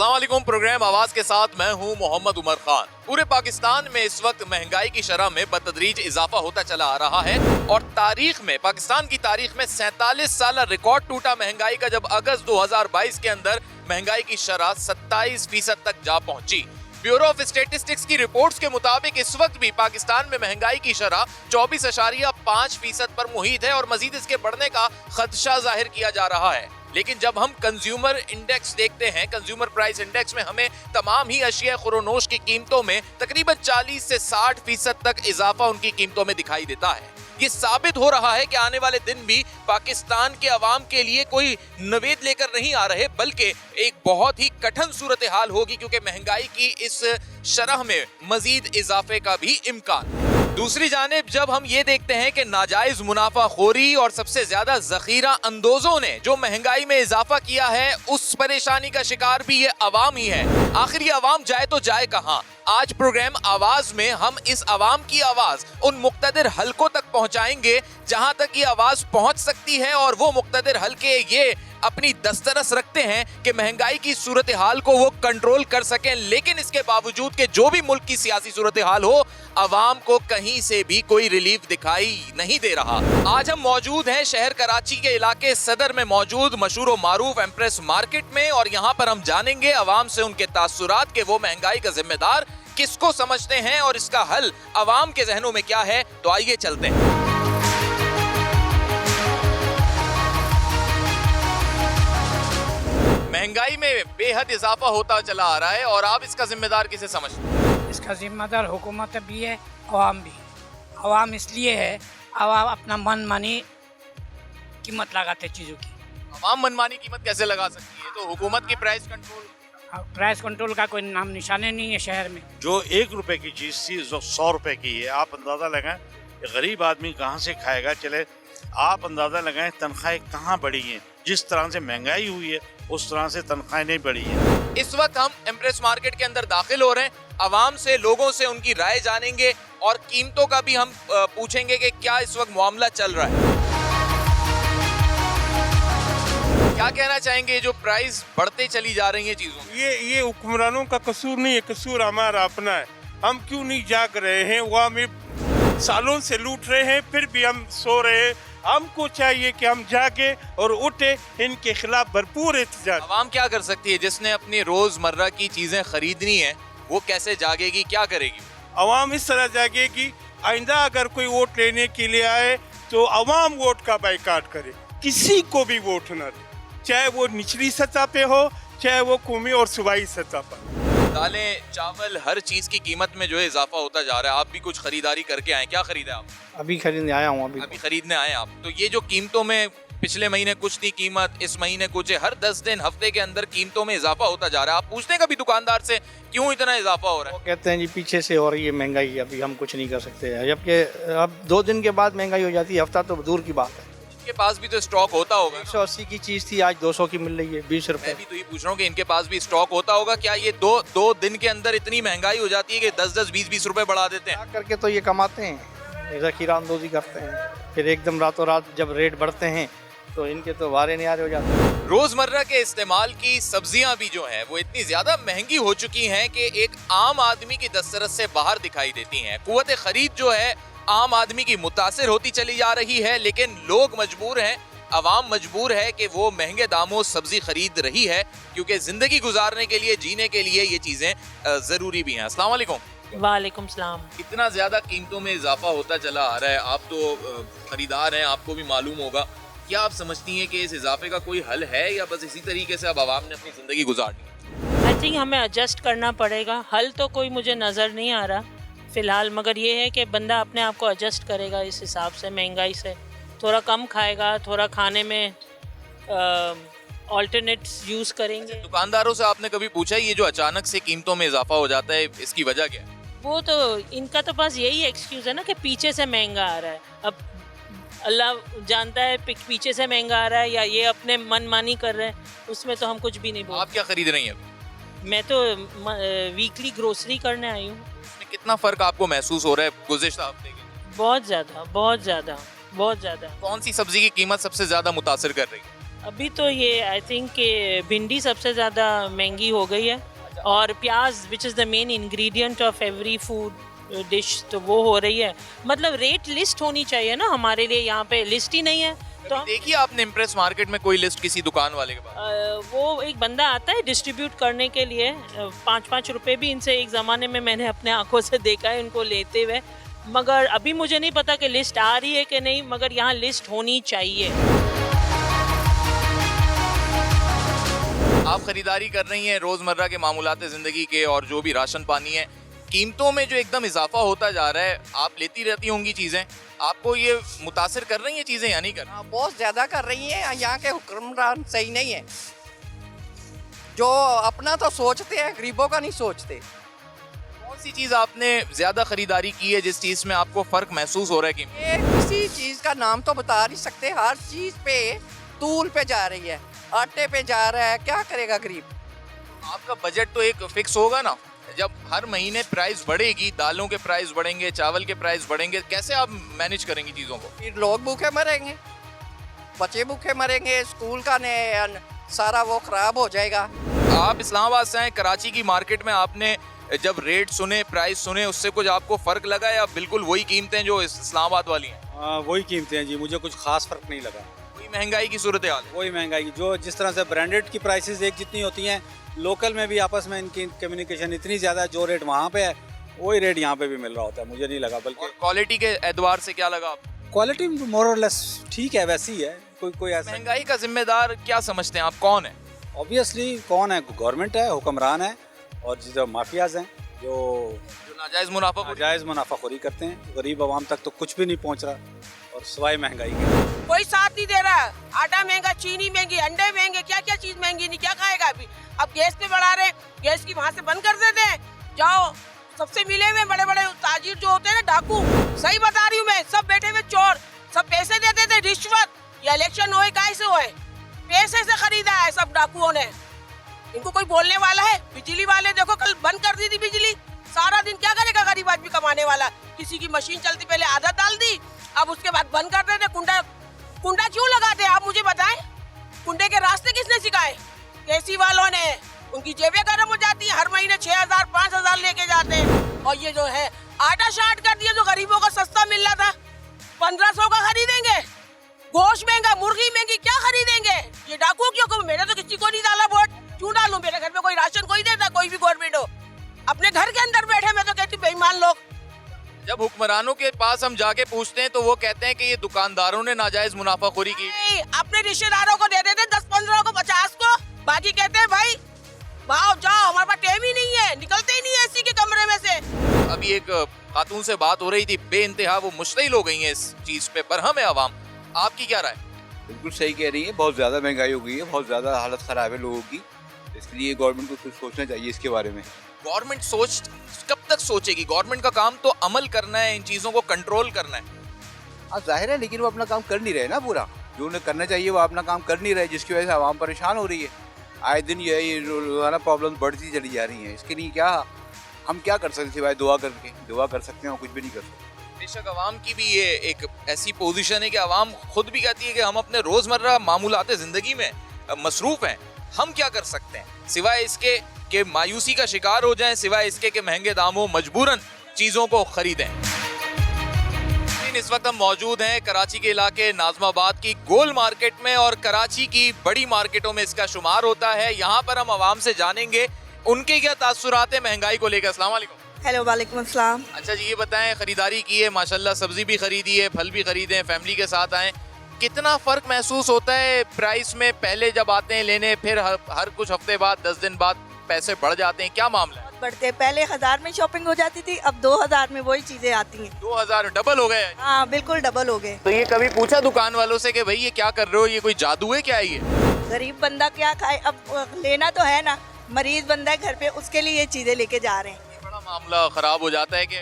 अस्सलाम वालेकुम। प्रोग्राम आवाज के साथ मैं हूं मोहम्मद उमर खान। पूरे पाकिस्तान में इस वक्त महंगाई की शरह में बतदरीज इजाफा होता चला आ रहा है और पाकिस्तान की तारीख में 47 साल रिकॉर्ड टूटा महंगाई का, जब अगस्त 2022 के अंदर महंगाई की शरह 27% तक जा पहुंची। ब्यूरो ऑफ स्टेटिस्टिक्स की रिपोर्ट्स के मुताबिक इस वक्त भी पाकिस्तान में महंगाई की शरह 24.5% पर मुहित है और मजीद इसके बढ़ने का खदशा जाहिर किया जा रहा है। लेकिन जब हम कंज्यूमर इंडेक्स देखते हैं, कंज्यूमर प्राइस इंडेक्स में हमें तमाम ही अशिया खुरोनोश की कीमतों में तकरीबन 40 से 60% तक इजाफा उनकी कीमतों में दिखाई देता है। ये साबित हो रहा है कि आने वाले दिन भी पाकिस्तान के अवाम के लिए कोई नवेद लेकर नहीं आ रहे, बल्कि एक बहुत ही कठिन सूरत हाल होगी, क्योंकि महंगाई की इस शरह में मजीद इजाफे का भी इम्कान। दूसरी जानिब जब हम ये देखते हैं कि नाजायज मुनाफाखोरी और सबसे ज्यादा जखीरा अंदोजों ने जो महंगाई में इजाफा किया है, उस परेशानी का शिकार भी ये अवाम ही है। आखिर ये अवाम जाए तो जाए कहाँ? आज प्रोग्राम आवाज में हम इस अवाम की आवाज उन मुक्तदिर हलकों तक पहुंचाएंगे जहां तक ये आवाज पहुंच सकती है, और वो मुक्तदिर हलके ये अपनी दस्तरस रखते हैं कि महंगाई की सूरत हाल को वो कंट्रोल कर सकें। लेकिन इसके बावजूद कि जो भी मुल्क की सियासी सूरत हाल हो, अवाम को कहीं से भी कोई रिलीफ दिखाई नहीं दे रहा। आज हम मौजूद हैं शहर कराची के इलाके सदर में मौजूद मशहूर व मारूफ एम्प्रेस मार्केट में, और यहाँ पर हम जानेंगे अवाम से उनके तासुरात के वो महंगाई का जिम्मेदार किसको समझते हैं और इसका हल अवाम के जहनों में क्या है। तो आइए चलते हैं। महंगाई में बेहद इजाफा होता चला आ रहा है और आप इसका जिम्मेदार किसे समझते हैं? इसका जिम्मेदार हुकूमत भी है, अवाम भी। अवाम इसलिए है, अवाम अपना मन मानी कीमत लगाते चीज़ों की। अवाम मनमानी कीमत कैसे लगा सकती है? तो हुकूमत की प्राइस कंट्रोल, प्राइस कंट्रोल का कोई नाम निशाने नहीं है शहर में। जो 1 रुपए की चीज़ थी जो 100 रुपए की है, आप अंदाज़ा लगाएं गरीब आदमी कहाँ से खाएगा। चले आप अंदाज़ा लगाएं तनख्वाहें कहाँ बढ़ी हैं। जिस तरह से महंगाई हुई है उस तरह से तनख्वाहें नहीं बढ़ी है। इस वक्त हम एम्प्रेस मार्केट के अंदर दाखिल हो रहे हैं। अवाम से, लोगों से उनकी राय जानेंगे और कीमतों का भी हम पूछेंगे कि क्या इस वक्त मामला चल रहा है। क्या कहना चाहेंगे जो प्राइस बढ़ते चली जा रही है चीजों? ये हुक्मरानों का कसूर नहीं है, कसूर हमारा अपना है। हम क्यों नहीं जाग रहे हैं? वो हमें सालों से लूट रहे हैं, फिर भी हम सो रहे हैं। हमको चाहिए कि हम जागे और उठे, इनके खिलाफ भरपूर एहतजाज। अवाम क्या कर सकती है? जिसने अपनी रोजमर्रा की चीजें खरीदनी है, वो कैसे जागेगी, क्या करेगी? अवाम इस तरह जागेगी, आइंदा अगर कोई वोट लेने के लिए आए तो अवाम वोट का बाइकाट करे, किसी को भी वोट न दे, चाहे वो निचली सतह पे हो, चाहे वो कौमी और सूबाई सतह पर। दालें, चावल, हर चीज की कीमत में जो है इजाफा होता जा रहा है। आप भी कुछ खरीदारी करके आए, क्या खरीदा आप? अभी खरीदने आया हूँ। अभी खरीदने आए आप। तो ये जो कीमतों में पिछले महीने कुछ थी कीमत, इस महीने कुछ है, हर 10 दिन हफ्ते के अंदर कीमतों में इजाफा होता जा रहा है। आप पूछते हैं कभी दुकानदार से क्यों इतना इजाफा हो रहा है? वो कहते हैं जी पीछे से हो रही है महंगाई, अभी हम कुछ नहीं कर सकते। जबकि अब 2 दिन के बाद महंगाई हो जाती है, हफ्ता तो दूर की बात है। इनके पास भी तो स्टॉक होता होगा। 180 की चीज़ थी, आज 200 की मिल रही है, 20 मैं रुपए। भी तो ये पूछ रहा हूँ कि इनके पास भी स्टॉक होता होगा। क्या ये दो दिन के अंदर इतनी महंगाई हो जाती है कि 10-10, 20-20 रुपए बढ़ा देते हैं? करके तो ये कमाते हैं, ज़खीरा अंदोज़ी करते हैं, फिर एकदम रातों रात जब रेट बढ़ते हैं तो इनके तो वारे न्यारे हो जाते हैं। रोजमर्रा के इस्तेमाल की सब्जियां भी जो हैं वो इतनी ज्यादा महंगी हो चुकी हैं कि एक आम आदमी की दस्तरस से बाहर दिखाई देती हैं। कुव्वत खरीद जो है आम आदमी की मुतासिर होती चली जा रही है, लेकिन लोग मजबूर हैं, अवाम मजबूर है कि वो महंगे दामों सब्जी खरीद रही है, क्योंकि जिंदगी गुजारने के लिए, जीने के लिए ये चीजें जरूरी भी हैं। अस्सलाम वालेकुम। वालेकुम सलाम। इतना ज्यादा कीमतों में इजाफा होता चला आ रहा है, आप तो खरीदार हैं, आपको भी मालूम होगा। क्या आप समझती हैं कि इस इजाफे का कोई हल है, या बस इसी तरीके से अब आवाम ने अपनी जिंदगी गुजारनी है? आई थिंक हमें एडजस्ट करना पड़ेगा। हल तो कोई मुझे नज़र नहीं आ रहा फ़िलहाल, मगर ये है कि बंदा अपने आप को एडजस्ट करेगा इस हिसाब से। महंगाई से थोड़ा कम खाएगा, थोड़ा खाने में ऑल्टरनेट्स यूज़ करेंगे। दुकानदारों से आपने कभी पूछा ये जो अचानक से कीमतों में इजाफा हो जाता है, इसकी वजह क्या है? वो तो इनका तो बस यही एक्सक्यूज़ है ना कि पीछे से महंगा आ रहा है। अब अल्लाह जानता है पीछे से महंगा आ रहा है या ये अपने मन मानी कर रहे हैं, उसमें तो हम कुछ भी नहीं बोल। आप क्या खरीद रही हैं? मैं तो वीकली ग्रोसरी करने आई हूँ। कितना फर्क आपको महसूस हो रहा है गुज़िश्ता हफ्ते के? बहुत ज़्यादा, बहुत ज़्यादा, बहुत ज़्यादा। कौन सी सब्जी की कीमत सबसे ज़्यादा मुतासिर कर रही है? अभी तो ये आई थिंक कि भिंडी सबसे ज़्यादा महंगी हो गई है और प्याज which is the main ingredient of every food dish, तो वो हो रही है। मतलब रेट लिस्ट होनी चाहिए ना, हमारे लिए यहाँ पे लिस्ट ही नहीं है। तो देखिए आपने इम्प्रेस मार्केट में कोई लिस्ट किसी दुकान वाले के पास? वो एक बंदा आता है डिस्ट्रीब्यूट करने के लिए, 5-5 रुपए भी इनसे एक ज़माने में मैंने अपने आंखों से देखा है इनको लेते हुए, मगर अभी मुझे नहीं पता कि लिस्ट आ रही है कि नहीं, मगर यहाँ लिस्ट होनी चाहिए। आप खरीदारी कर रही हैं रोजमर्रा के मामूलात जिंदगी के और जो भी राशन पानी है, कीमतों में जो एकदम इजाफा होता जा रहा है, आप लेती रहती होंगी चीजें, आपको ये मुतासिर कर रही हैं चीजें या नहीं कर रही? बहुत ज्यादा कर रही हैं। यहाँ के हुक्मरान सही नहीं है, जो अपना तो सोचते हैं, गरीबों का नहीं सोचते। कौन सी चीज आपने ज्यादा खरीदारी की है जिस चीज में आपको फर्क महसूस हो रहा है कि ये किसी चीज का नाम तो बता नहीं सकते, हर चीज पे तूल पे जा रही है, आटे पे जा रहा है, क्या करेगा गरीब? आपका बजट तो एक फिक्स होगा ना, जब हर महीने प्राइस बढ़ेगी, दालों के प्राइस बढ़ेंगे, चावल के प्राइस बढ़ेंगे, कैसे आप मैनेज करेंगी चीजों को? फिर लोग भूखे मरेंगे, बच्चे भूखे मरेंगे, स्कूल का सारा वो खराब हो जाएगा। आप इस्लामाबाद से हैं, कराची की मार्केट में आपने जब रेट सुने, प्राइस सुने, उससे कुछ आपको फर्क लगा या बिल्कुल वही कीमतें जो इस्लामाबाद वाली हैं? वही कीमतें हैं जी, मुझे कुछ खास फर्क नहीं लगा। वही महंगाई की सूरत हाल है? वही महंगाई की, जो जिस तरह से ब्रांडेड की प्राइसेस एक जितनी होती हैं, लोकल में भी आपस में इनकी कम्युनिकेशन इतनी ज़्यादा, जो रेट वहाँ पे है वही रेट यहाँ पे भी मिल रहा होता है, मुझे नहीं लगा। बल्कि क्वालिटी के एतबार से क्या लगा आपको? क्वालिटी मोर और लेस ठीक है, वैसी है, कोई ऐसा। महंगाई का जिम्मेदार क्या समझते हैं आप, कौन है? ऑब्वियसली कौन है? गवर्नमेंट है, हुक्मरान है, और जो माफियाज हैं जो नाजायज मुनाफा जायज़ मुनाफाखोरी करते हैं। गरीब आवाम तक तो कुछ भी नहीं पहुँच रहा, और सिवाय महंगाई के कोई साथ नहीं दे रहा। आटा महंगा, चीनी महंगी, अंडे महंगे, क्या क्या चीज महंगी, नहीं क्या खाएगा अभी? अब गैस पे बढ़ा रहे, गैस की वहाँ से बंद कर देते हैं। जाओ, सबसे मिले हुए बड़े बड़े ताजिर जो होते हैं ना, डाकू, सही बता रही हूँ मैं, सब बैठे हुए चोर, सब पैसे देते थे रिश्वत, या इलेक्शन होए कैसे होए, पैसे से खरीदा है सब डाकुओं ने। इनको कोई बोलने वाला है? बिजली वाले देखो कल बंद कर दी थी बिजली, सारा दिन क्या करेगा गरीब आदमी कमाने वाला? किसी की मशीन चलती, पहले आदत डाल दी, अब उसके बाद बंद कर देते। कुंडा क्यों लगाते हैं आप मुझे बताएं? कुंडे के रास्ते किसने सिखाए? केसी वालों ने। उनकी जेबें गर्म हो जाती है, हर महीने 6,000 5,000 लेके जाते हैं। और ये जो है आटा शार्ट कर दिया, जो गरीबों को सस्ता मिल रहा था 1500 का खरीदेंगे, गोश्त महंगा, मुर्गी महंगी, क्या खरीदेंगे? ये डाकू क्यों? मैंने तो किसी को नहीं डाला वोट, क्यों डालूं? मेरे घर में कोई राशन कोई देता, कोई भी गवर्नमेंट हो, अपने घर के अंदर बैठे, मैं तो कहती बेईमान लोग। जब हुक्मरानों के पास हम जाके पूछते हैं तो वो कहते हैं कि ये दुकानदारों ने नाजायज मुनाफाखोरी की। अपने रिश्तेदारों को दे देते 10-15 को, 50 को, बाकी कहते हैं भाई भाव जाओ, हमारे पास टाइम ही नहीं है, निकलते ही नहीं है एसी के कमरे में से। अभी एक खातून से बात हो रही थी, बेइंतहा वो मुश्तिल हो गई है इस चीज पे, बरहम है आवाम, आपकी क्या राय? बिल्कुल सही कह रही है, बहुत ज़्यादा महंगाई हो गई है, बहुत ज़्यादा हालत ख़राब है लोगों की, इसलिए गवर्नमेंट को कुछ सोचना चाहिए इसके बारे में। गवर्नमेंट कब तक सोचेगी? गवर्नमेंट का काम तो अमल करना है, इन चीजों को कंट्रोल करना है। हाँ जाहिर है, लेकिन वो अपना काम कर नहीं रहे ना पूरा, जो उन्हें करना चाहिए वो अपना काम कर नहीं रहे, जिसकी वजह से आवाम परेशान हो रही है। आए दिन ये रोजाना प्रॉब्लम बढ़ती चली जा रही है। इसके लिए क्या हम क्या कर सकते सिवाय दुआ करके? दुआ कर सकते हैं और कुछ भी नहीं कर सकते। बेशक आवाम की भी ये एक ऐसी पोजीशन है कि आवाम खुद भी कहती है कि हम अपने रोजमर्रा मामूलात जिंदगी में मसरूफ हैं, हम क्या कर सकते हैं सिवाय इसके कि मायूसी का शिकार हो जाएं, सिवाय इसके कि महंगे दामों मजबूरन चीजों को खरीदें। इस वक्त हम मौजूद हैं कराची के इलाके नाजमाबाद की गोल मार्केट में, और कराची की बड़ी मार्केटों में इसका शुमार होता है। यहाँ पर हम आवाम से जानेंगे उनके क्या तासुरात है महंगाई को लेकर। अस्सलाम वालेकुम। हेलो, वालेकुम अस्सलाम। अच्छा जी, ये बताएं, खरीदारी की है माशाल्लाह, सब्जी भी खरीदी है, फल भी खरीदे हैं, फैमिली के साथ आए, कितना फर्क महसूस होता है प्राइस में? पहले जब आते हैं लेने, फिर हर कुछ हफ्ते बाद, 10 दिन बाद पैसे बढ़ जाते हैं, क्या मामला है? बढ़ते, पहले 1000 में शॉपिंग हो जाती थी, अब 2000 में वही चीजें आती हैं। 2000 डबल हो गए? हाँ बिल्कुल डबल हो गए। तो ये कभी पूछा दुकान वालों से कि भाई ये क्या कर रहे हो, ये कोई जादू है क्या है ये? गरीब बंदा क्या खाए? अब लेना तो है ना, मरीज बंदा है घर पे, उसके लिए ये चीजें लेके जा रहे हैं। ये बड़ा मामला खराब हो जाता है कि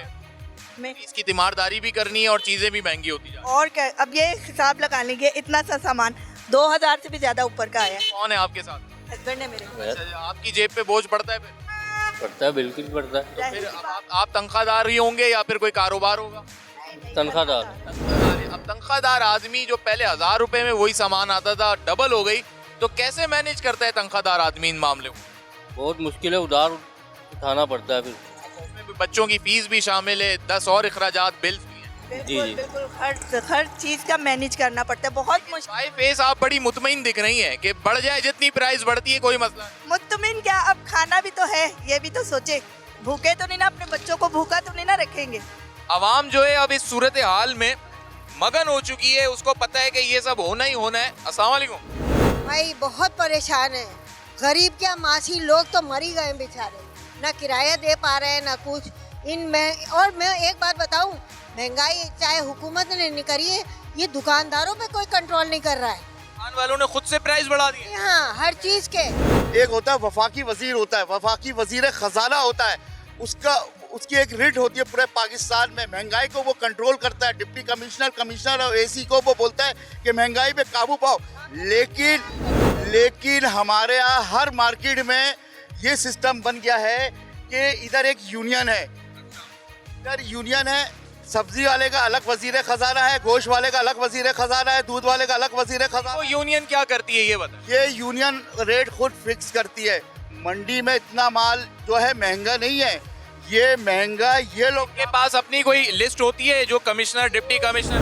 इसकी तीमारदारी भी करनी है और चीजें भी महंगी होती जाती हैं। और क्या, अब ये हिसाब लगा लीजिए, इतना सा सामान 2000 से भी ज्यादा ऊपर का आया। कौन है आपके साथ? हस्बैंड है मेरे। अच्छा, आपकी जेब पे बोझ पड़ता है? फिर पड़ता है, बिल्कुल पड़ता है। तो फिर अब आप तनख्वाहदार ही होंगे या फिर कोई कारोबार होगा? तनख्वाहदार। अब तनख्वाहदार आदमी जो पहले 1000 रुपए में वही सामान आता था, डबल हो गई, तो कैसे मैनेज करता है तनख्वाहदार आदमी इन मामले को? बहुत मुश्किल है, उधार उठाना पड़ता है फिर। उसमें भी बच्चों की फीस भी शामिल है, 10 और अखराजात, बिल भी हैं। जी जी, बिल्कुल हर चीज का मैनेज करना पड़ता है, बहुत मुश्किल। भाई फेस आप बड़ी मुतमईन दिख रही हैं कि बढ़ जाए जितनी प्राइस बढ़ती है कोई मसला नहीं। मुतमिन क्या, अब खाना भी तो है, ये भी तो सोचे, भूखे तो नहीं ना, अपने बच्चों को भूखा तो नहीं ना रखेंगे। आवाम जो है अब इस सूरत हाल में मगन हो चुकी है, उसको पता है कि ये सब होना ही होना है। अस्सलाम वालेकुम। भाई बहुत परेशान है, गरीब क्या मासी लोग तो मर ही गए बेचारे, ना किराया दे पा रहे हैं ना कुछ। और मैं एक बात बताऊं, महंगाई चाहे हुकूमत ने नहीं करी है, ये दुकानदारों पे कोई कंट्रोल नहीं कर रहा है। दुकान वालों ने खुद से प्राइस बढ़ा दी है। हाँ, हर चीज के। एक होता है वफाकी वजीर होता है, वफाकी वजीर खजाना होता है, उसकी एक रिट होती है पूरे पाकिस्तान में, महंगाई को वो कंट्रोल करता है। डिप्टी कमिश्नर और एसी को वो बोलता है कि महंगाई पे काबू पाओ, लेकिन हमारे यहाँ हर मार्केट में ये सिस्टम बन गया है कि इधर एक यूनियन है, सब्जी वाले का अलग वजीर खजाना है, गोश्त वाले का अलग वजीर खजाना है, दूध वाले का अलग वजीर खजाना। वो यूनियन क्या करती है ये बता? ये यूनियन रेट खुद फिक्स करती है। मंडी में इतना माल जो है महंगा नहीं है, ये महंगा ये लोग के पास अपनी कोई लिस्ट होती है जो कमिश्नर डिप्टी कमिश्नर?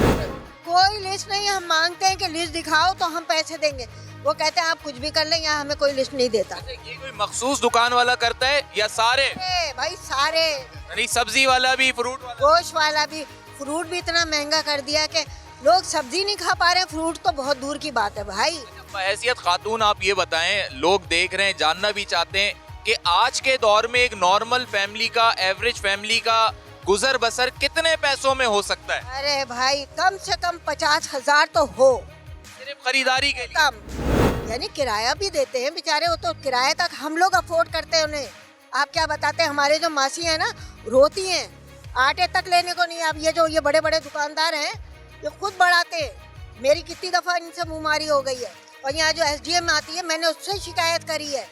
कोई लिस्ट नहीं, हम मांगते हैं कि लिस्ट दिखाओ तो हम पैसे देंगे, वो कहते हैं आप कुछ भी कर लें, यहाँ हमें कोई लिस्ट नहीं देता। ये कोई मखसूस दुकान वाला करता है या सारे? भाई सारे, यानी सब्जी वाला भी, फ्रूट वाला, गोश्त वाला भी। फ्रूट भी इतना महंगा कर दिया कि लोग सब्जी नहीं खा पा रहे हैं, फ्रूट तो बहुत दूर की बात है भाई। हैसियत खातून आप ये बताएं, लोग देख रहे हैं, जानना भी चाहते हैं कि आज के दौर में एक नॉर्मल फैमिली का, एवरेज फैमिली का गुजर बसर कितने पैसों में हो सकता है? अरे भाई कम से कम 50,000 तो हो, सिर्फ खरीदारी के लिए। कम यानी किराया भी देते हैं बेचारे, वो तो किराए तक हम लोग अफोर्ड करते हैं उन्हें। आप क्या बताते हैं, हमारे जो मासी है ना रोती हैं, आटे तक लेने को नहीं। अब ये बड़े बड़े दुकानदार हैं ये खुद बढ़ाते हैं। मेरी कितनी दफ़ा इनसे मुँहमारी हो गई है, और यहाँ जो SDM आती है मैंने उससे शिकायत करी है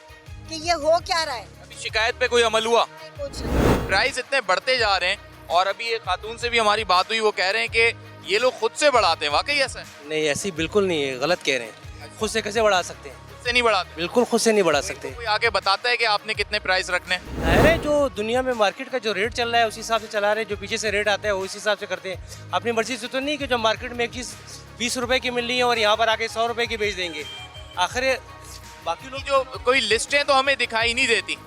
कि ये हो क्या रहा है। अभी शिकायत पे कोई अमल हुआ? कुछ प्राइस इतने बढ़ते जा रहे हैं, और अभी ये खातून से भी हमारी बात हुई, वो कह रहे हैं कि ये लोग खुद से बढ़ाते हैं। वाकई ऐसा है? नहीं ऐसी बिल्कुल नहीं है, गलत कह रहे हैं। खुद से कैसे बढ़ा सकते हैं? खुद से नहीं बढ़ाते? बिल्कुल खुद से नहीं बढ़ा सकते। कोई आके बताता है कि आपने कितने प्राइस रखने? अरे जो दुनिया में मार्केट का जो रेट चल रहा है उसी हिसाब से चला रहे हैं, जो पीछे से रेट आता है उसी हिसाब से करते हैं। अपनी मर्जी से तो नहीं कि जो मार्केट में एक चीज़ 20 रुपए की मिल रही है और यहाँ पर आके 100 रुपए की बेच देंगे। आखिर बाकी लोग जो कोई लिस्टें तो हमें दिखाई नहीं देती।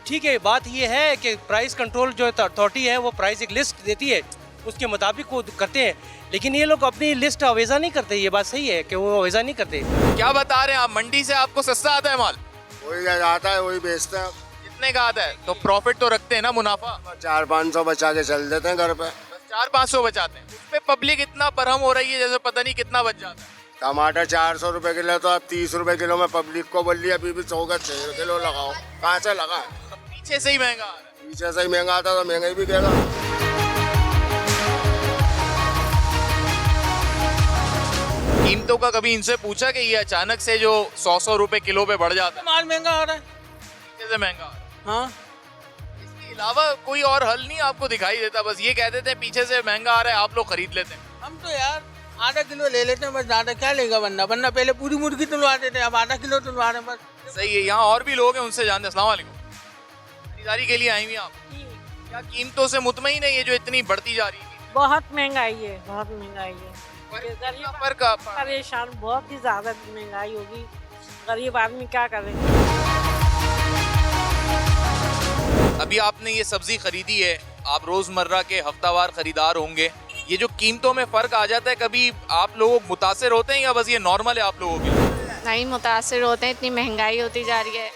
ठीक है, बात ये है कि प्राइस कंट्रोल जो अथॉरिटी है वो प्राइस एक लिस्ट देती है, उसके मुताबिक वो करते हैं, लेकिन ये लोग अपनी लिस्ट अवेजा नहीं करते। ये बात सही है कि वो अवेजा नहीं करते। क्या बता रहे हैं आप, मंडी से आपको सस्ता आता है माल? वही आता है वही बेचते हैं। कितने का आता है? तो प्रॉफिट तो रखते हैं ना, मुनाफा? 400-500 बचा के चल देते हैं घर पे। 400-500 बचाते हैं। उस पे पब्लिक इतना बरहम हो रही है जैसे पता नहीं कितना बच जाता है। टमाटर 400 रुपए किलो, तो अब 30 रुपए किलो में पब्लिक को बोल लिया अभी भी 100 का 6 किलो लगाओ। कहाँ से लगा? पीछे से ही महंगा आ रहा है। पीछे से ही महंगा आता तो महंगा ही भी देगा। कीमतों का कभी इनसे पूछा कि ये अचानक से जो 100 रुपए किलो पे बढ़ जाता है? माल महंगा आ रहा है। पीछे से महंगा आ रहा है। हाँ, इसके अलावा कोई और हल नहीं आपको दिखाई देता? बस ये कह देते हैं पीछे से महंगा आ रहा है, आप लोग खरीद लेते हैं। हम तो यार आधा किलो ले लेते हैं बस, ज़्यादा क्या लेगा वरना पहले पूरी मुर्गी तुलवाते थे, अब आधा किलो तुलवा रहे हैं बस। सही है। यहाँ और भी लोग हैं, उनसे जानते हैं। अस्सलाम वालेकुम। खरीदारी के लिए आई हुई आप? क्या कीमतों से मुतमईन है ये जो इतनी बढ़ती जा रही है? बहुत महंगाई है, बहुत महंगाई है। फर्क परेशान, बहुत ही ज़्यादा महंगाई होगी, गरीब आदमी क्या करेगा। अभी आपने ये सब्जी खरीदी है, आप रोजमर्रा के हफ्तावार खरीदार होंगे, ये जो कीमतों में फर्क आ जाता है, कभी आप लोग मुतासिर होते हैं या बस ये नॉर्मल है आप लोगों के लिए? नहीं मुतासिर होते हैं, इतनी महंगाई होती जा रही है।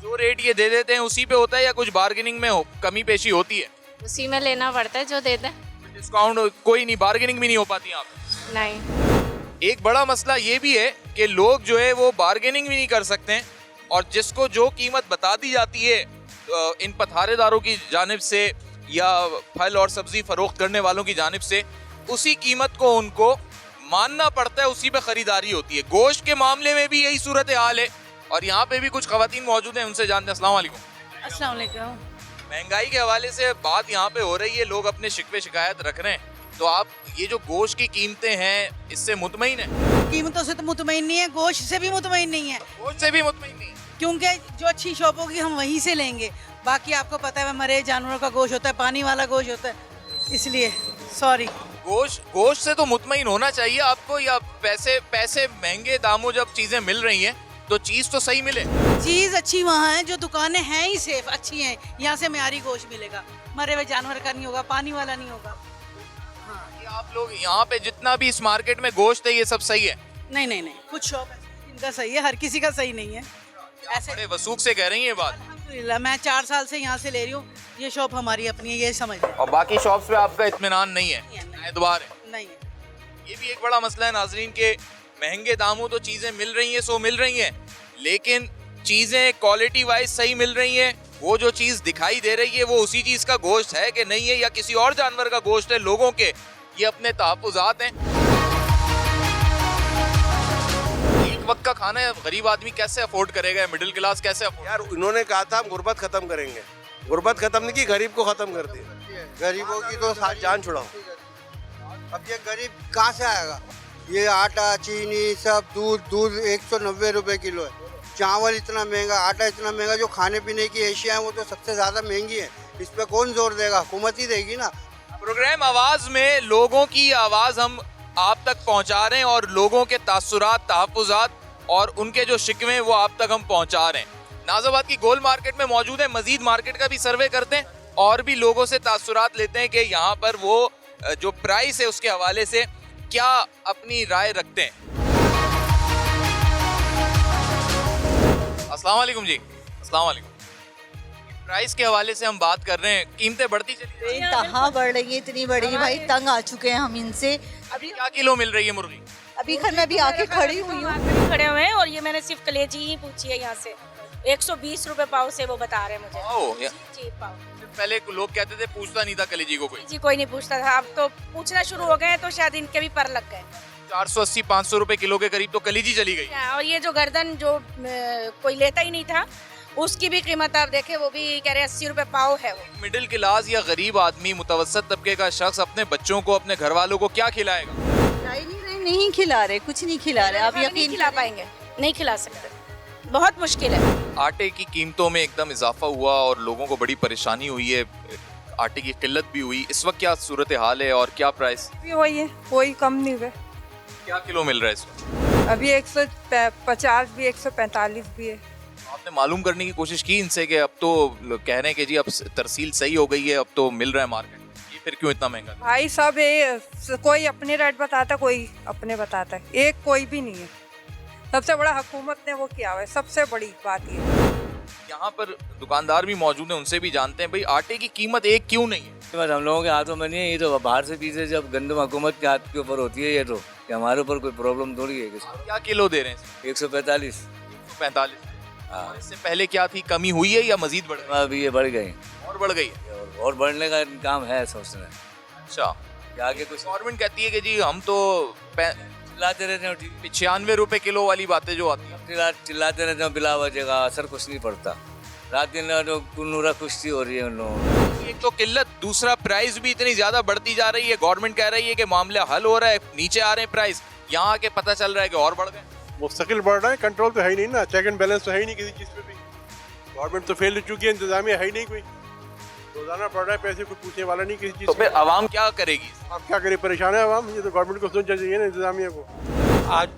जो रेट ये दे देते हैं उसी पे होता है या कुछ बार्गेनिंग में कमी पेशी होती है? उसी में लेना पड़ता है जो देते हैं। डिस्काउंट कोई नहीं, बार्गेनिंग भी नहीं हो पाती यहाँ पे? नहीं। एक बड़ा मसला ये भी है कि लोग जो है वो बार्गेनिंग भी नहीं कर सकते हैं, और जिसको जो कीमत बता दी जाती है इन पथारेदारों की जानिब से या फल और सब्जी फरोख्त करने वालों की जानिब से, उसी कीमत को उनको मानना पड़ता है, उसी पे खरीदारी होती है। गोश्त के मामले में भी यही सूरत हाल है, और यहाँ पे भी कुछ खवातीन मौजूद हैं, उनसे जानते हैं। अस्सलाम वालेकुम। अस्सलाम वालेकुम। महंगाई के हवाले से बात यहाँ पे हो रही है, लोग अपने शिकवे शिकायत रख रहे हैं, तो आप ये जो गोश्त की कीमतें हैं इससे मुतमईन है? कीमतों से तो मुतमईन नहीं है, गोश्त से भी मुतमईन नहीं है। गोश्त से भी मुतमईन नहीं, क्योंकि जो अच्छी शॉप होगी हम वहीं से लेंगे। बाकी आपको पता है मरे जानवरों का गोश्त होता है, पानी वाला गोश्त होता है, इसलिए सॉरी। गोश्त से तो मुतमईन होना चाहिए आपको, या पैसे महंगे दामों जब चीजें मिल रही हैं तो चीज तो सही मिले। चीज अच्छी वहाँ है, जो दुकानें हैं ही सेफ अच्छी हैं, यहाँ से म्यारी गोश्त मिलेगा, मरे हुए जानवर का नहीं होगा, पानी वाला नहीं होगा। ये आप लोग यहाँ पे जितना भी इस मार्केट में गोश्त है ये सब सही है? नहीं नहीं नहीं, कुछ शॉप इनका सही है, हर किसी का सही नहीं है। ऐसे बड़े वसूख से कह रही है बात। अल्हम्दुलिल्लाह, मैं 4 साल से यहाँ से ले रही हूँ, ये शॉप हमारी अपनी है, ये समझ लें। और बाकी शॉप्स पे आपका इत्मीनान नहीं है? एतबार है? नहीं है। ये भी एक बड़ा मसला है नाजरीन के महंगे दामों तो चीजें मिल रही हैं, सो मिल रही हैं, लेकिन चीजें क्वालिटी वाइज सही मिल रही हैं। वो जो चीज दिखाई दे रही है वो उसी चीज का गोश्त है कि नहीं है, या किसी और जानवर का गोश्त है, लोगों के ये अपने तहफ्फुज़ात हैं। एक वक्त का खाना है, गरीब आदमी कैसे अफोर्ड करेगा, मिडिल क्लास कैसे अफोर्ड? यार उन्होंने कहा था हम गुर्बत खत्म करेंगे, गुर्बत खत्म नहीं की, गरीब को खत्म कर दिया। गरीबों की तो जान छुड़ाओ। अब ये गरीब कहाँ से आएगा? ये आटा चीनी सब दूध 190 रुपए किलो है, चावल इतना महंगा, आटा इतना महंगा, जो खाने पीने की एशिया है वो तो सबसे ज़्यादा महंगी है। इस पे कौन जोर देगा? हुकूमत ही देगी ना। प्रोग्राम आवाज में लोगों की आवाज हम आप तक पहुंचा रहे हैं और लोगों के तासुरात, तहफ्फुज़ात और उनके जो शिकवे वो आप तक हम पहुंचा रहे हैं। नाज़ाबाद की गोल मार्केट में मौजूद है, मजीद मार्केट का भी सर्वे करते हैं और भी लोगों से तासुरात लेते हैं कि यहाँ पर वो जो प्राइस है उसके हवाले से क्या अपनी राय रखते हैं। अस्सलाम वालेकुम जी। अस्सलाम वालेकुम। प्राइस के हवाले से हम बात कर रहे हैं, कीमतें बढ़ती चली कहाँ बढ़ रही है, इतनी बढ़ी भाई, तंग आ चुके हैं हम इनसे। अभी क्या किलो मिल रही है मुर्गी? अभी खैर मैं भी आके खड़ी हुई हूँ। खड़े हुए हैं और ये मैंने सिर्फ कलेजी ही पूछी है यहाँ से, 120 रुपए पाव से वो बता रहे हैं मुझे। जी पाव। पहले लोग कहते थे पूछता नहीं था कलेजी को कोई। जी कोई नहीं पूछता था, अब तो पूछना शुरू हो गए तो शायद इनके भी पर लग गए। 480-500 रुपए किलो के करीब तो कलेजी चली गई। और ये जो गर्दन जो कोई लेता ही नहीं था उसकी भी कीमत आप देखें, वो भी कह रहे 80 रुपए पाव है। वो मिडिल क्लास या गरीब आदमी, मुतवसत तबके का शख्स अपने बच्चों को, अपने घर वालों को क्या खिलाएगा? नहीं खिला रहे, कुछ नहीं खिला रहे। आप यकीन खिला पाएंगे? नहीं खिला सकते, बहुत मुश्किल है। आटे की कीमतों में एकदम इजाफा हुआ और लोगों को बड़ी परेशानी हुई है, आटे की किल्लत भी हुई। इस वक्त क्या सूरत हाल है और क्या प्राइस? वही है, कोई कम नहीं हुए। क्या किलो मिल रहा है इस वक्त? अभी 150 भी, 145 भी है। आपने मालूम करने की कोशिश की इनसे कि अब तो कह रहे हैं कि जी अब तरसील सही हो गई है, अब तो मिल रहा है मार्केट, ये फिर क्यों इतना महंगा? भाई सब कोई अपने रेट बताता, कोई अपने बताता है, एक कोई भी नहीं है। सबसे बड़ा हुकूमत ने वो किया हुआ है, सबसे बड़ी बात ये। यहाँ पर दुकानदार भी मौजूद हैं, उनसे भी जानते हैं भाई आटे की कीमत एक क्यों नहीं है? बस हम लोगों के हाथों में नहीं है, ये तो बाहर से चीजें जब गंदम हुकूमत के हाथ के ऊपर होती है, ये तो कि हमारे ऊपर कोई प्रॉब्लम थोड़ी है। क्या किलो दे रहे हैं? 145। 145। हाँ। इससे पहले क्या थी, कमी हुई है या मजीद बढ़ गई? अभी ये बढ़ गई और बढ़ गई और बढ़ने का काम है सोचना। अच्छा, आगे कुछ गवर्नमेंट कहती है कि जी हम तो चिल्लाते रहते हैं, 96 रुपए किलो वाली बातें जो आती हैं, चिल्लाते रहते हैं, बिला वजह का असर कुछ नहीं पड़ता। रात दिन नूरा कुश्ती हो रही है उन लोगों। एक तो किल्लत, दूसरा प्राइस भी इतनी ज्यादा बढ़ती जा रही है। गवर्नमेंट कह रही है कि मामला हल हो रहा है, नीचे आ रहे हैं प्राइस, यहाँ आके पता चल रहा है कि और बढ़ गए। मुस्तकिल बढ़ रहा है, कंट्रोल तो है ही नहीं ना, चेक एंड बैलेंस तो है ही नहीं किसी चीज़ पे भी। गवर्नमेंट तो फेल हो चुकी है, इंतजामिया है ही नहीं कोई, रोजाना बढ़ रहा है पैसे, कोई पूछने वाला नहीं किसी चीज़। तो फिर आवाम क्या करेगी? अब क्या करे, परेशान है आवाम। ये तो गवर्नमेंट को सोचना चाहिए ना, इंतजामिया को। आज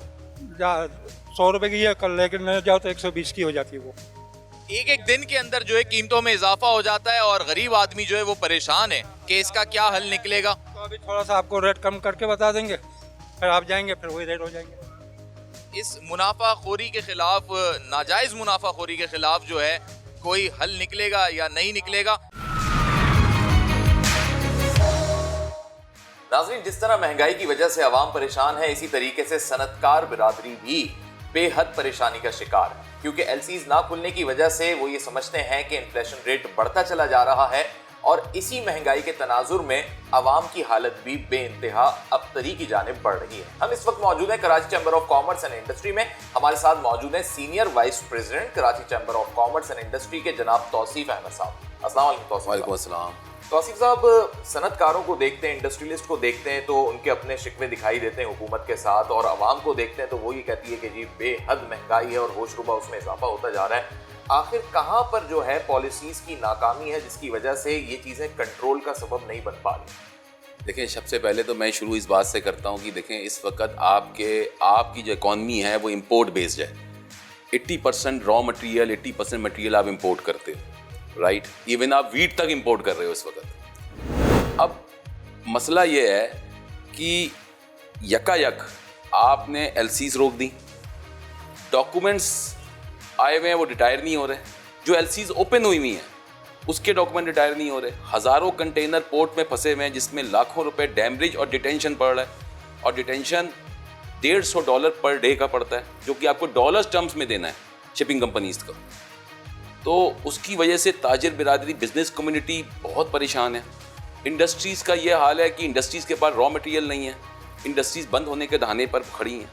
100 रुपए की है, कल लेकिन जाओ तो 120 की हो जाती है। वो एक दिन के अंदर जो है कीमतों में इजाफा हो जाता है और गरीब आदमी जो है वो परेशान है कि इसका क्या हल निकलेगा। तो अभी थोड़ा सा आपको रेट कम करके बता देंगे, फिर आप जाएंगे, फिर वही रेट हो जाएंगे। इस मुनाफाखोरी के खिलाफ, नाजायज मुनाफाखोरी के खिलाफ जो है कोई हल निकलेगा या नहीं निकलेगा? नाज़रीन, जिस तरह महंगाई की वजह से आवाम परेशान है, इसी तरीके से सनतकार बिरादरी भी बेहद परेशानी का शिकार है, क्योंकि एलसीज ना खुलने की वजह से वो ये समझते हैं कि इन्फ्लेशन रेट बढ़ता चला जा रहा है और इसी महंगाई के तनाजुर में आवाम की हालत भी बेइंतहा अबतरी की जानिब बढ़ रही है। हम इस वक्त मौजूद हैं Karachi chamber of commerce and industry में। हमारे साथ मौजूद हैं senior vice president Karachi chamber of commerce and industry के जनाब तौसीफ अहमद साहब। अस्सलाम वालेकुम। वालेकुम अस्सलाम। तो आसिफ साहब, सनतकारों को देखते हैं, इंडस्ट्रियलिस्ट को देखते हैं तो उनके अपने शिकवे दिखाई देते हैं हुकूमत के साथ, और आवाम को देखते हैं तो वो ये कहती है कि जी बेहद महंगाई है और होशरुबा उसमें इजाफा होता जा रहा है। आखिर कहाँ पर जो है पॉलिसीज की नाकामी है जिसकी वजह से ये चीज़ें कंट्रोल का सबब नहीं बन पा रही? देखें, सबसे पहले तो मैं शुरू इस बात से करता हूँ कि देखें, इस वक्त आपकी जो इकॉनमी है वो इम्पोर्ट बेस्ड है। 80% रॉ मटेरियल, 80% मटेरियल आप इंपोर्ट करते हो, राइट? इवन आप वीट तक इंपोर्ट कर रहे हो इस वक्त। अब मसला ये है कि यकायक आपने एलसीज रोक दी, डॉक्यूमेंट्स आए हुए हैं वो रिटायर नहीं हो रहे, जो एलसीज ओपन हुई हुई हैं उसके डॉक्यूमेंट रिटायर नहीं हो रहे, हज़ारों कंटेनर पोर्ट में फंसे हुए हैं जिसमें लाखों रुपए डैमरेज और डिटेंशन पड़ रहा है, और डिटेंशन $150 पर डे का पड़ता है, जो कि आपको डॉलर्स टर्म्स में देना है शिपिंग कंपनीज को। तो उसकी वजह से ताजिर बिरादरी, बिजनेस कम्युनिटी बहुत परेशान है। इंडस्ट्रीज़ का ये हाल है कि इंडस्ट्रीज़ के पास रॉ मटेरियल नहीं है, इंडस्ट्रीज़ बंद होने के दहाने पर खड़ी हैं।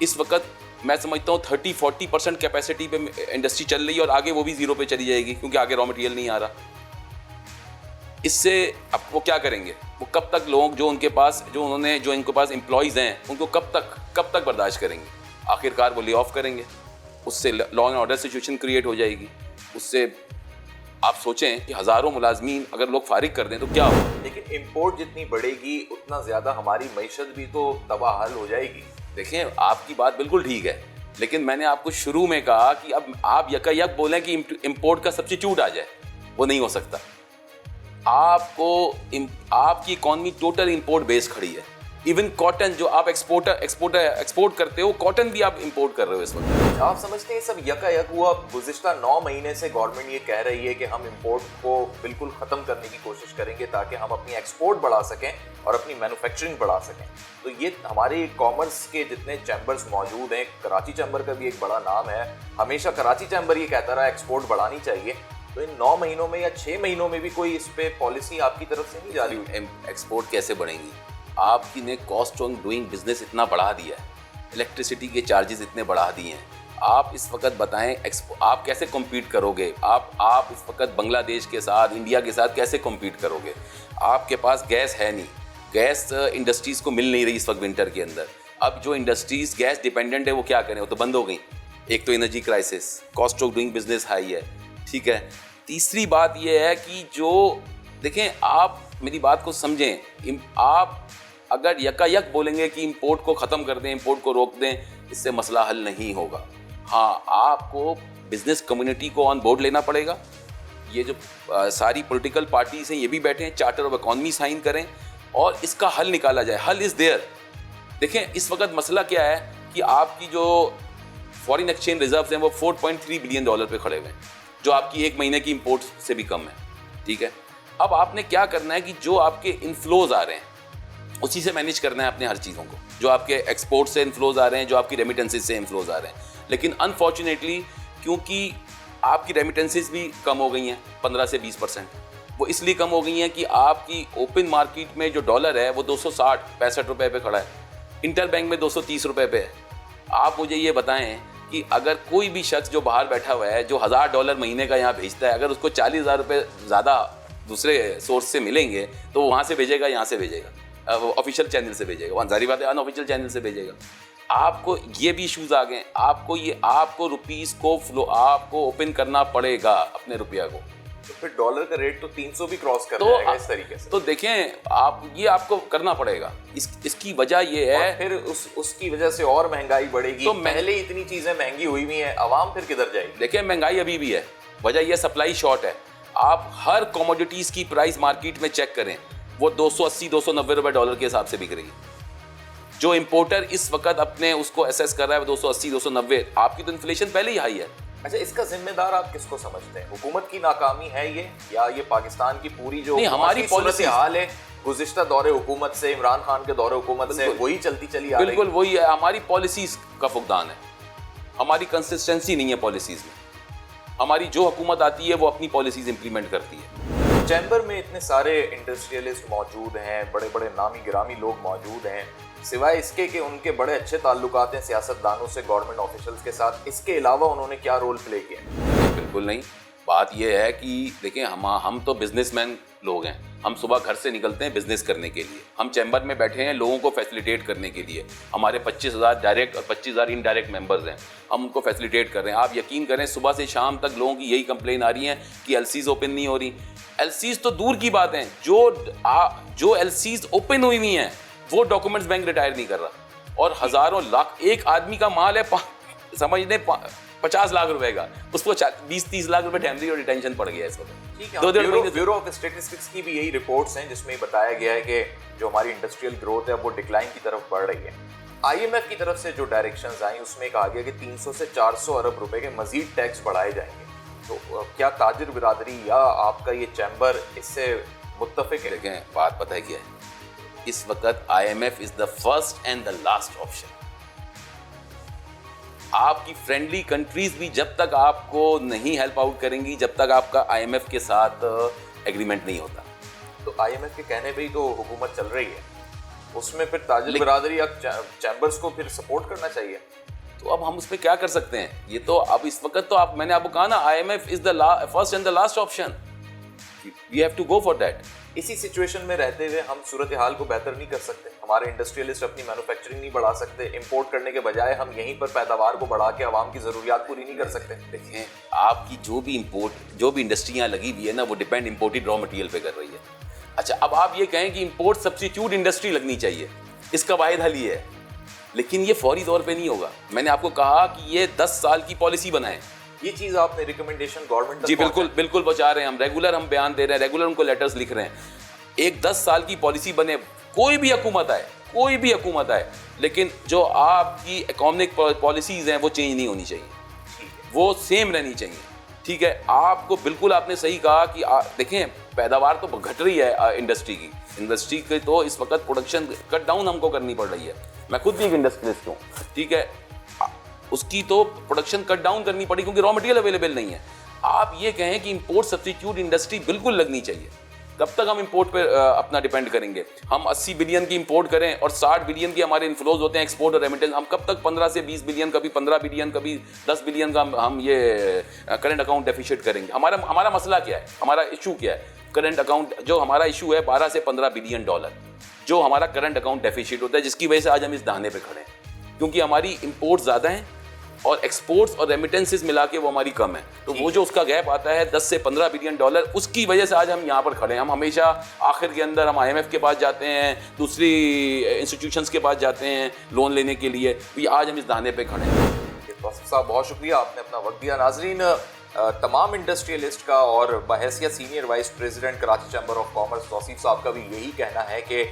इस वक्त मैं समझता हूँ 30-40% कैपेसिटी पे इंडस्ट्री चल रही है, और आगे वो भी ज़ीरो पे चली जाएगी क्योंकि आगे रॉ मटेरियल नहीं आ रहा। इससे अब वो क्या करेंगे? वो कब तक लोग जो इनके पास एम्प्लॉयज़ हैं उनको कब तक बर्दाश्त करेंगे? आखिरकार वो ले ऑफ करेंगे, उससे law and order situation create हो जाएगी। उससे आप सोचें कि हज़ारों मुलाजमीन अगर लोग फारिग कर दें तो क्या हो। लेकिन इम्पोर्ट जितनी बढ़ेगी उतना ज़्यादा हमारी मईशत भी तो तबाहल हो जाएगी। देखें, आपकी बात बिल्कुल ठीक है, लेकिन मैंने आपको शुरू में कहा कि अब आप यकायक बोलें कि इंपोर्ट का सब्स्टिट्यूट आ जाए, वो नहीं हो सकता। आपकी इकॉनमी टोटल इंपोर्ट बेस खड़ी है। इवन कॉटन जो आप एक्सपोर्ट करते हो, कॉटन भी आप इंपोर्ट कर रहे हो इस वक्त। आप समझते हैं सब यकायक हुआ? गुज़िश्ता 9 महीने से गवर्नमेंट ये कह रही है कि हम इंपोर्ट को बिल्कुल ख़त्म करने की कोशिश करेंगे ताकि हम अपनी एक्सपोर्ट बढ़ा सकें और अपनी मैन्युफैक्चरिंग बढ़ा सकें। तो ये हमारे कॉमर्स के जितने चैम्बर्स मौजूद हैं, कराची चैम्बर का भी एक बड़ा नाम है, हमेशा कराची चैम्बर ये कहता रहा एक्सपोर्ट बढ़ानी चाहिए। तो इन 9 महीनों में या 6 महीनों में भी कोई इस पे पॉलिसी आपकी तरफ से नहीं जा रही? एक्सपोर्ट कैसे बढ़ेंगी? आपकी ने कॉस्ट ऑन डूइंग बिजनेस इतना बढ़ा दिया है, इलेक्ट्रिसिटी के चार्जेस इतने बढ़ा दिए हैं। आप इस वक्त बताएं आप कैसे कम्पीट करोगे? आप इस वक्त बांग्लादेश के साथ, इंडिया के साथ कैसे कम्पीट करोगे? आपके पास गैस है नहीं, गैस इंडस्ट्रीज़ को मिल नहीं रही इस वक्त विंटर के अंदर। अब जो इंडस्ट्रीज़ गैस डिपेंडेंट है वो क्या करें? वो तो बंद हो गई। एक तो energy crisis, cost of doing business high है, ठीक है। तीसरी बात यह है कि जो देखें, आप मेरी बात को समझें, आप अगर यकायक बोलेंगे कि इंपोर्ट को ख़त्म कर दें, इंपोर्ट को रोक दें, इससे मसला हल नहीं होगा। हाँ, आपको बिजनेस कम्युनिटी को ऑन बोर्ड लेना पड़ेगा। ये जो सारी पॉलिटिकल पार्टीज हैं ये भी बैठे हैं, चार्टर ऑफ इकॉनमी साइन करें और इसका हल निकाला जाए। हल इज़ देयर। देखें, इस वक्त मसला क्या है कि आपकी जो फॉरेन एक्सचेंज रिजर्व्स हैं वो $4.3 बिलियन पे खड़े हुए हैं, जो आपकी एक महीने की इंपोर्ट से भी कम है, ठीक है। अब आपने क्या करना है कि जो आपके इनफ्लोज आ रहे हैं उसी से मैनेज करना है अपने हर चीज़ों को। जो आपके एक्सपोर्ट से इनफ्लोज आ रहे हैं, जो आपकी रेमिटेंसेज से इनफ्लोज आ रहे हैं, लेकिन अनफॉर्चुनेटली क्योंकि आपकी रेमिटेंसेज भी कम हो गई हैं 15 से 20%, वो इसलिए कम हो गई हैं कि आपकी ओपन मार्केट में जो डॉलर है वो 260-65 रुपये पे खड़ा है, इंटर बैंक में 230 रुपये पे है। आप मुझे ये बताएं कि अगर कोई भी शख्स जो बाहर बैठा हुआ है, जो $1000 महीने का यहाँ भेजता है, अगर उसको 40,000 रुपये ज़्यादा दूसरे सोर्स से मिलेंगे तो वहाँ से भेजेगा, यहाँ से भेजेगा, ऑफिशियल चैनल से भेजेगा, वहाँ जारी बात है अनऑफिशियल चैनल से भेजेगा। आपको ये भी इश्यूज आ गए, आपको रुपीस को आपको ओपन करना पड़ेगा अपने रुपया को, तो फिर डॉलर का रेट तो 300 भी क्रॉस कर जाएगा इस तरीके से। तो देखें, आपको करना पड़ेगा। इसकी वजह ये है, फिर उसकी वजह से और महंगाई बढ़ेगी। तो पहले इतनी चीजें महंगी हुई हुई हैं, आवाम फिर किधर जाएगी? देखिए, महंगाई अभी भी है, वजह यह सप्लाई शॉर्ट है। आप हर कमोडिटीज की प्राइस मार्केट में चेक करें, वो 280-290 रुपये डॉलर के हिसाब से बिक रही है। जो इंपोर्टर इस वक्त अपने उसको एसेस कर रहा है वो 280-290, आपकी तो इन्फ्लेशन पहले ही हाई है। अच्छा, इसका जिम्मेदार आप किसको समझते हैं? हुकूमत की नाकामी है ये, या ये पाकिस्तान की पूरी जो हमारी पॉलिसी हाल है गुज़िश्ता दौरे हुकूमत से, इमरान खान के दौरे हुकूमत से वही चलती चली आ रही है? बिल्कुल वही है, हमारी पॉलिसीज का फुकदान है, हमारी कंसिस्टेंसी नहीं है पॉलिसीज में। हमारी जो हुकूमत आती है वो अपनी पॉलिसीज इंप्लीमेंट करती है। चैम्बर में इतने सारे इंडस्ट्रियलिस्ट मौजूद हैं, बड़े बड़े नामी गिरामी लोग मौजूद हैं, सिवाय इसके कि उनके बड़े अच्छे ताल्लुकात हैं सियासतदानों से, गवर्नमेंट ऑफिशियल्स के साथ, इसके अलावा उन्होंने क्या रोल प्ले किया? बिल्कुल नहीं। बात यह है कि देखिए हम तो बिजनेसमैन लोग हैं, हम सुबह घर से निकलते हैं बिजनेस करने के लिए, हम चैम्बर में बैठे हैं लोगों को फैसिलिटेट करने के लिए। हमारे 25,000 डायरेक्ट और 25,000 इनडायरेक्ट मेंबर्स हैं, हम उनको फैसिलिटेट कर रहे हैं। आप यकीन करें सुबह से शाम तक लोगों की यही कंप्लेन आ रही है कि एलसीज ओपन नहीं हो रही। एलसीज तो दूर की बात है, जो एलसीज ओपन हुई हुई हैं वो डॉक्यूमेंट्स बैंक रिटायर नहीं कर रहा, और हज़ारों लाख एक आदमी का माल है, समझ लें 50 लाख रुपए का, उसको 20-30 लाख रुपए डैमेज और डिटेंशन पड़ गया है इस वक्त। ब्यूरो ऑफ स्टैटिस्टिक्स की भी यही रिपोर्ट्स हैं जिसमें बताया गया है कि जो हमारी इंडस्ट्रियल ग्रोथ है वो डिक्लाइन की तरफ बढ़ रही है। आईएमएफ की तरफ से जो डायरेक्शंस आई उसमें कहा गया कि 300 से 400 अरब रुपए के मजीद टैक्स बढ़ाए जाएंगे। तो क्या ताजिर बिरादरी या आपका ये चैम्बर इससे मुत्तफिक है? देखें बात पता है क्या है, इस वक्त IMF is the first and the last option. आपकी फ्रेंडली कंट्रीज भी जब तक आपको नहीं हेल्प आउट करेंगी जब तक आपका आईएमएफ के साथ एग्रीमेंट नहीं होता। तो आईएमएफ के कहने पे ही तो हुकूमत चल रही है, उसमें फिर ताजिर बिरादरी या चैम्बर्स को फिर सपोर्ट करना चाहिए। तो अब हम उस पर क्या कर सकते हैं? ये तो अब इस वक्त तो आप मैंने आपको कहा ना, IMF is the first and the last option, we have to go for that. इसी सिचुएशन में रहते हुए हम सूरत हाल को बेहतर नहीं कर सकते, हमारे इंडस्ट्रियलिस्ट अपनी मैन्युफैक्चरिंग नहीं बढ़ा सकते, इंपोर्ट करने के बजाय हम यहीं पर पैदावार को बढ़ा के आवाम की ज़रूरियात पूरी नहीं कर सकते। देखें आपकी जो भी इंडस्ट्रियाँ लगी हुई है ना वो डिपेंड इंपोर्टेड रॉ मटेरियल पे कर रही है। अच्छा अब आप ये कहें कि इंपोर्ट सब्स्टिट्यूट इंडस्ट्री लगनी चाहिए, इसका वाहिद हल ये है, लेकिन ये फौरी तौर पे नहीं होगा। मैंने आपको कहा कि ये 10 साल की पॉलिसी बनाएं। ये चीज़ आपने रिकमेंडेशन गवर्नमेंट जी बिल्कुल पहुंचा रहे हैं, हम रेगुलर हम बयान दे रहे हैं, रेगुलर उनको लेटर्स लिख रहे हैं। एक 10 साल की पॉलिसी बने, कोई भी हुकूमत आए, लेकिन जो आपकी इकोनॉमिक पॉलिसीज़ हैं वो चेंज नहीं होनी चाहिए, वो सेम रहनी चाहिए। ठीक है, आपको बिल्कुल आपने सही कहा कि देखें पैदावार तो घट रही है इंडस्ट्री की तो इस वक्त प्रोडक्शन कट डाउन हमको करनी पड़ रही है। मैं खुद भी एक इंडस्ट्रियलिस्ट हूँ, ठीक है, उसकी तो प्रोडक्शन कट डाउन करनी पड़ी क्योंकि रॉ मटेरियल अवेलेबल नहीं है। आप ये कहें कि इंपोर्ट सब्स्टिट्यूट इंडस्ट्री बिल्कुल लगनी चाहिए, कब तक हम इंपोर्ट पे अपना डिपेंड करेंगे? हम 80 बिलियन की इंपोर्ट करें और 60 बिलियन की हमारे इन्फ्लोज होते हैं एक्सपोर्ट और रेमिटेंस, हम कब तक 15 से 20 बिलियन, कभी 15 बिलियन, कभी 10 बिलियन का हम ये करंट अकाउंट डेफिसिट करेंगे? हमारा मसला क्या है, हमारा इशू क्या है? करंट अकाउंट जो हमारा इशू है 12 से 15 बिलियन डॉलर जो हमारा करंट अकाउंट डेफिसिट होता है, जिसकी वजह से आज हम इस दाने पे खड़े हैं, क्योंकि हमारी इंपोर्ट ज़्यादा हैं और एक्सपोर्ट्स और रेमिटेंसेस मिला के वो हमारी कम है। तो वो जो उसका गैप आता है 10 से 15 बिलियन डॉलर, उसकी वजह से आज हम यहाँ पर खड़े हैं। हम हमेशा आखिर के अंदर हम IMF के पास जाते हैं, दूसरी इंस्टीट्यूशंस के पास जाते हैं लोन लेने के लिए, तो आज हम इस दाने पे खड़े हैं। तौसीफ साहब बहुत शुक्रिया, आपने अपना वक्त दिया। नाजरीन, तमाम इंडस्ट्रियलिस्ट का और बहैसियत senior vice president Karachi chamber of commerce Tauseef साहब का भी यही कहना है कि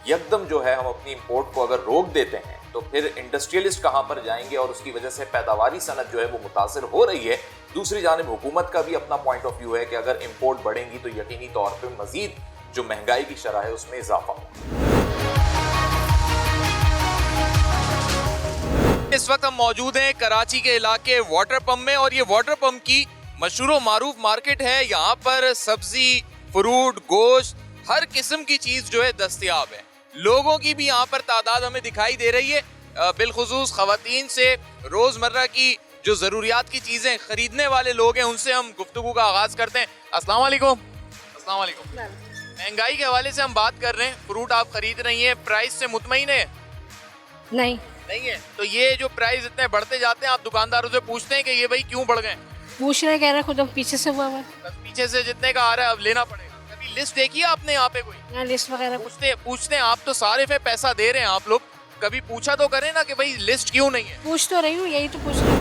यकदम जो है हम अपनी इंपोर्ट को अगर रोक देते हैं तो फिर इंडस्ट्रियलिस्ट कहाँ पर जाएंगे और उसकी वजह से पैदावारी सनत जो है वो मुतासर हो रही है। दूसरी जानिब हुकूमत का भी अपना पॉइंट ऑफ व्यू है कि अगर इंपोर्ट बढ़ेंगी तो यकीनी तौर पर मजीद जो महंगाई की शरह है उसमें इजाफा होगा। इस वक्त हम मौजूद हैं कराची के इलाके वाटर पंप में और ये वाटर पंप की मशहूर मारूफ मार्केट है। यहाँ पर सब्जी, फ्रूट, गोश्त, हर किस्म की चीज जो है दस्तयाब है। लोगों की भी यहाँ पर तादाद हमें दिखाई दे रही है, बिलखुसूस खवातीन से रोजमर्रा की जो जरूरियात की चीजें खरीदने वाले लोग हैं उनसे हम गुफ्तगू का आगाज करते हैं। अस्सलाम वालेकुम। अस्सलाम वालेकुम। महंगाई के हवाले से हम बात कर रहे हैं, फ्रूट आप खरीद रही हैं, प्राइस से मुतमईन है? नहीं है। तो ये जो प्राइस इतने बढ़ते जाते हैं आप दुकानदारों से पूछते हैं कि ये भाई क्यों बढ़ गए? पूछ रहे, कह रहे खुद पीछे से हुआ है, पीछे से जितने का आ रहा है अब लेना पड़ेगा। कभी लिस्ट देखी है आपने यहाँ पे कोई? ना लिस्ट वगैरह पूछते हैं, आप तो सारे पे पैसा दे रहे हैं आप लोग, कभी पूछा तो करें ना कि भाई लिस्ट क्यों नहीं है? पूछ तो रही हूँ, यही तो पूछ रही हूँ।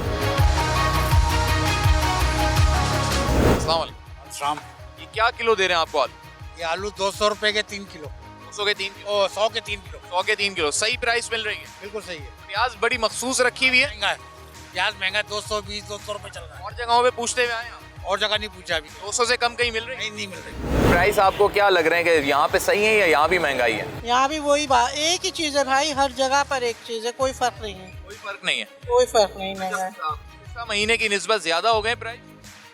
अस्सलाम वालेकुम। ये क्या किलो दे रहे हैं आपको आलू? ये आलू 200 रुपए के 3 किलो। 200 के 3 किलो? 100 के 3 किलो। 100 के 3 किलो। सही प्राइस मिल रही है? बिल्कुल सही है। प्याज बड़ी मखसूस रखी हुई है? महंगा है प्याज, महंगा 220-200 रुपए चल रहा है। और जगहों पे पूछते हुए आए आप? और जगह नहीं पूछा अभी। 200 से कम कहीं मिल रही? नहीं मिल रही। प्राइस आपको क्या लग रहे हैं कि यहाँ पे सही है या यहाँ भी महंगाई है? यहाँ भी वही बात, एक ही चीज है भाई, हर जगह पर एक चीज है, कोई फर्क नहीं है। कोई फर्क नहीं है? कोई फर्क नहीं है। पिछले महीने की निस्बत ज्यादा हो गए प्राइस?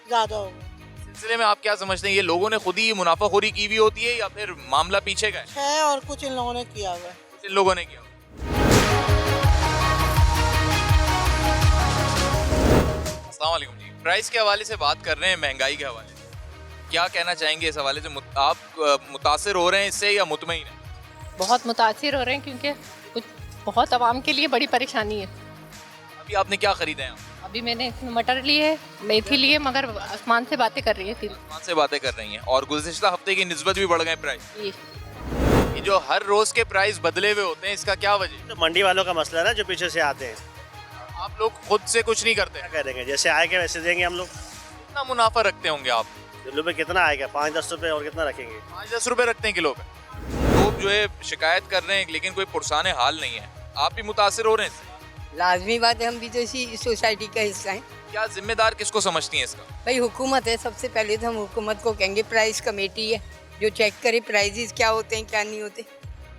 ज्यादा हो गए। सिलसिले में आप क्या समझते हैं, ये लोगों ने खुद ही मुनाफाखोरी की हुई होती है या फिर मामला पीछे का है? और कुछ इन लोगों ने किया हुआ है। कुछ इन लोगों ने किया। अस्सलाम वालेकुम जी। प्राइस के हवाले से बात कर रहे हैं, महंगाई के हवाले से क्या कहना चाहेंगे इस हवाले से? आप मुतासिर हो रहे हैं इससे या मुतमईन हैं? बहुत मुतासिर हो रहे हैं क्योंकि कुछ बहुत आवाम के लिए बड़ी परेशानी है। अभी आपने क्या खरीदा है? अभी मैंने मटर लिए, मेथी लिए, मगर आसमान से बातें कर रही है, आसमान से बातें कर रही हैं। और गुज़िश्ता हफ्ते की निस्बत भी बढ़ गए प्राइस। ये जो हर रोज के प्राइस बदले हुए होते हैं, इसका क्या वजह? तो मंडी वालों का मसला है ना, जो पीछे से आते हैं। आप लोग खुद से कुछ नहीं करते? क्या करेंगे, जैसे आएगा वैसे देंगे हम लोग। कितना मुनाफा रखते होंगे आप? किलो पे कितना आएगा? 5-10 रुपए, और कितना रखेंगे? 5-10 रुपए रखते हैं किलो पे। लोग जो है शिकायत कर रहे हैं, लेकिन कोई पुरसाने हाल नहीं है। आप भी मुतासिर हो रहे हैं इससे? लाजमी बात है, हम भी तो इसी सोसाइटी का हिस्सा हैं। क्या जिम्मेदार किसको समझती हैं इसका? भाई हुकूमत है, सबसे पहले तो हम हुकूमत को कहेंगे। प्राइस कमेटी है जो चेक करे प्राइजेस क्या होते हैं क्या नहीं होते।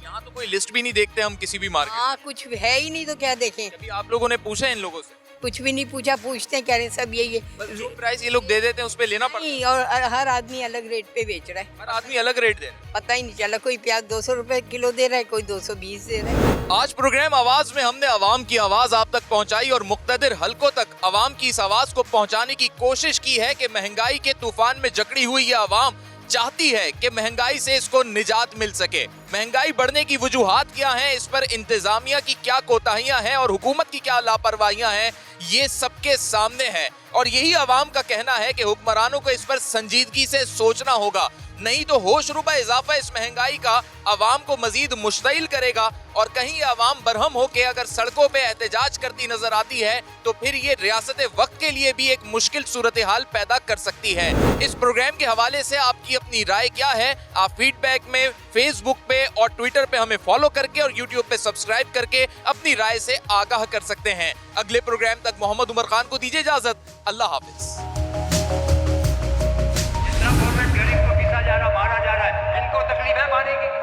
यहाँ तो कोई लिस्ट भी नहीं देखते हम किसी भी मार्केट। हाँ, कुछ है ही नहीं तो क्या देखें। कभी आप लोगों ने पूछा इन लोगों से? कुछ भी नहीं पूछा, पूछते हैं, कह रहे हैं सब यही है। जो प्राइस ये लोग दे देते हैं उस पे लेना पड़ता है। और हर आदमी अलग रेट पे बेच रहा है। हर आदमी अलग रेट दे रहा है। पता ही नहीं चला, कोई प्याज 200 रुपए किलो दे रहा है, कोई 220 दे रहा है। आज प्रोग्राम आवाज में हमने अवाम की आवाज आप तक पहुंचाई और मुख्तदिर हलकों तक अवाम की इस आवाज को पहुंचाने की कोशिश की है कि महंगाई के तूफान में जकड़ी हुई ये अवाम चाहती है कि महंगाई से इसको निजात मिल सके। महंगाई बढ़ने की वजूहात क्या हैं, इस पर इंतजामिया की क्या कोताहियां हैं और हुकूमत की क्या लापरवाहियां हैं, ये सबके सामने है। और यही अवाम का कहना है कि हुक्मरानों को इस पर संजीदगी से सोचना होगा, नहीं तो होश रुबा इजाफा इस महंगाई का अवाम को मजीद मुश्तिल करेगा। और कहीं अवाम बरहम होकर अगर सड़कों पे एहतजाज करती नजर आती है तो फिर ये रियासत वक्त के लिए भी एक मुश्किल सूरत हाल पैदा कर सकती है। इस प्रोग्राम के हवाले से आपकी अपनी राय क्या है? आप फीडबैक में फेसबुक पे और ट्विटर पे हमें फॉलो करके और यूट्यूब पे सब्सक्राइब करके अपनी राय से आगाह कर सकते हैं। अगले प्रोग्राम तक मोहम्मद उमर खान को दीजिए इजाजत। अल्लाह हाफिज। जा रहा, मारा जा रहा है, इनको तकलीफ है मारने की।